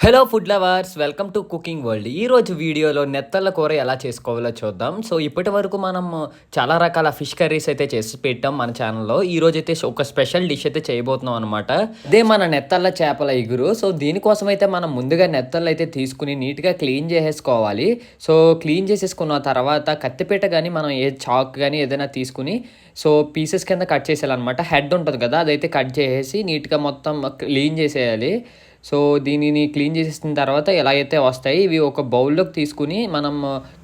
Hello food lovers, welcome to cooking world. ఈరోజు వీడియోలో నెత్తళ్ళ కూర ఎలా చేసుకోవాలో చూద్దాం. సో ఇప్పటి వరకు మనం చాలా రకాల ఫిష్ కర్రీస్ అయితే చేసి పెట్టాం మన ఛానల్లో. ఈరోజు అయితే ఒక స్పెషల్ డిష్ అయితే చేయబోతున్నాం అనమాట. అదే మన నెత్తళ్ళ చేపల ఇగురు. సో దీనికోసం అయితే మనం ముందుగా నెత్తళ్ళు అయితే తీసుకుని నీట్గా క్లీన్ చేసేసుకోవాలి. సో క్లీన్ చేసేసుకున్న తర్వాత కత్తిపీట కానీ మనం ఏ చాక్ కానీ ఏదైనా తీసుకుని సో పీసెస్ కింద కట్ చేసేయాలన్నమాట. హెడ్ ఉంటుంది కదా, అదైతే కట్ చేసేసి నీట్గా మొత్తం క్లీన్ చేసేయాలి. సో దీనిని క్లీన్ చేసేసిన తర్వాత ఎలా అయితే వస్తాయి ఇవి ఒక బౌల్లోకి తీసుకుని మనం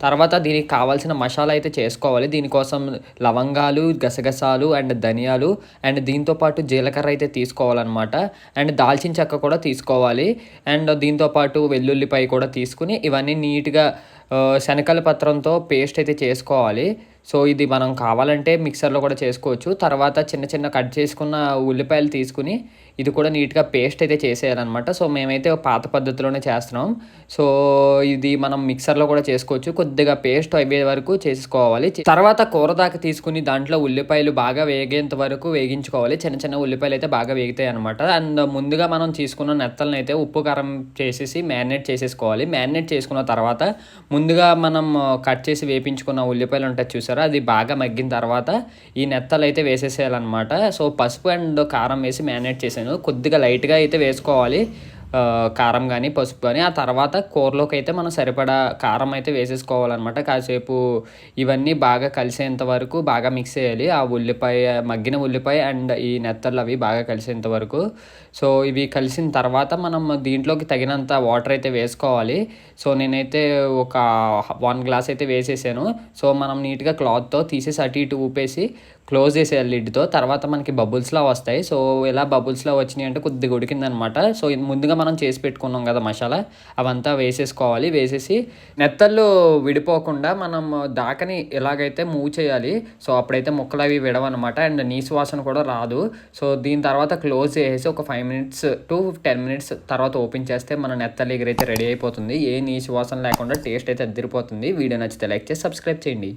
తర్వాత దీనికి కావాల్సిన మసాలా అయితే చేసుకోవాలి. దీనికోసం లవంగాలు, గసగసాలు అండ్ ధనియాలు అండ్ దీంతోపాటు జీలకర్ర అయితే తీసుకోవాలన్నమాట. అండ్ దాల్చిన చెక్క కూడా తీసుకోవాలి. అండ్ దీంతోపాటు వెల్లుల్లిపాయ కూడా తీసుకుని ఇవన్నీ నీట్గా శనగల పత్రంతో పేస్ట్ అయితే చేసుకోవాలి. సో ఇది మనం కావాలంటే మిక్సర్లో కూడా చేసుకోవచ్చు. తర్వాత చిన్న చిన్న కట్ చేసుకున్న ఉల్లిపాయలు తీసుకుని ఇది కూడా నీట్గా పేస్ట్ అయితే చేసేయాలన్నమాట. సో మేమైతే పాత పద్ధతిలోనే చేస్తున్నాం. సో ఇది మనం మిక్సర్లో కూడా చేసుకోవచ్చు. కొద్దిగా పేస్ట్ అయ్యే వరకు చేసుకోవాలి. తర్వాత కూర దాకా తీసుకుని దాంట్లో ఉల్లిపాయలు బాగా వేగేంత వరకు వేగించుకోవాలి. చిన్న చిన్న ఉల్లిపాయలు అయితే బాగా వేగుతాయి అనమాట. అండ్ ముందుగా మనం తీసుకున్న నెత్తలను అయితే ఉప్పు కారం చేసేసి మ్యారినేట్ చేసేసుకోవాలి. మ్యారినేట్ చేసుకున్న తర్వాత ముందుగా మనం కట్ చేసి వేపించుకున్న ఉల్లిపాయలు ఉంటాయి చూసారా, అది బాగా మగ్గిన తర్వాత ఈ నెత్తలు అయితే వేసేసేయాలన్నమాట. సో పసుపు అండ్ కారం వేసి మ్యారినేట్ చేశాను. కొద్దిగా లైట్గా అయితే వేసుకోవాలి కారం కానీ పసుపు కానీ. ఆ తర్వాత కూరలోకి అయితే మనం సరిపడా కారం అయితే వేసేసుకోవాలన్నమాట. కాసేపు ఇవన్నీ బాగా కలిసేంత వరకు బాగా మిక్స్ చేయాలి. ఆ ఉల్లిపాయ మగ్గిన ఉల్లిపాయ అండ్ ఈ నెత్తళ్ళు అవి బాగా కలిసేంత వరకు. సో ఇవి కలిసిన తర్వాత మనం దీంట్లోకి తగినంత వాటర్ అయితే వేసుకోవాలి. సో నేనైతే ఒక 1 గ్లాస్ అయితే వేసేసాను. సో మనం నీట్గా క్లాత్తో తీసేసి అటు ఇటు ఊపేసి క్లోజ్ చేసేయాలి లిడ్తో. తర్వాత మనకి బబుల్స్లా వస్తాయి. సో ఇలా బబుల్స్లా వచ్చినాయి అంటే కొద్దిగా ఉడికిందనమాట. సో ముందుగా మనం చేసి పెట్టుకున్నాం కదా మసాలా, అవంతా వేసేసుకోవాలి. వేసేసి నెత్తళ్ళు విడిపోకుండా మనం దాకని ఎలాగైతే మూవ్ చేయాలి. సో అప్పుడైతే ముక్కలు అవి విడవన్నమాట. అండ్ నీసు వాసన కూడా రాదు. సో దీని తర్వాత క్లోజ్ చేసేసి ఒక 5 minutes to 10 minutes తర్వాత ఓపెన్ చేస్తే మన నెత్తళ్ళు ఎగురైతే రెడీ అయిపోతుంది. ఏ నీసు వాసన లేకుండా టేస్ట్ అయితే అదిరిపోతుంది. వీడియో నచ్చితే లైక్ చేసి సబ్స్క్రైబ్ చేయండి.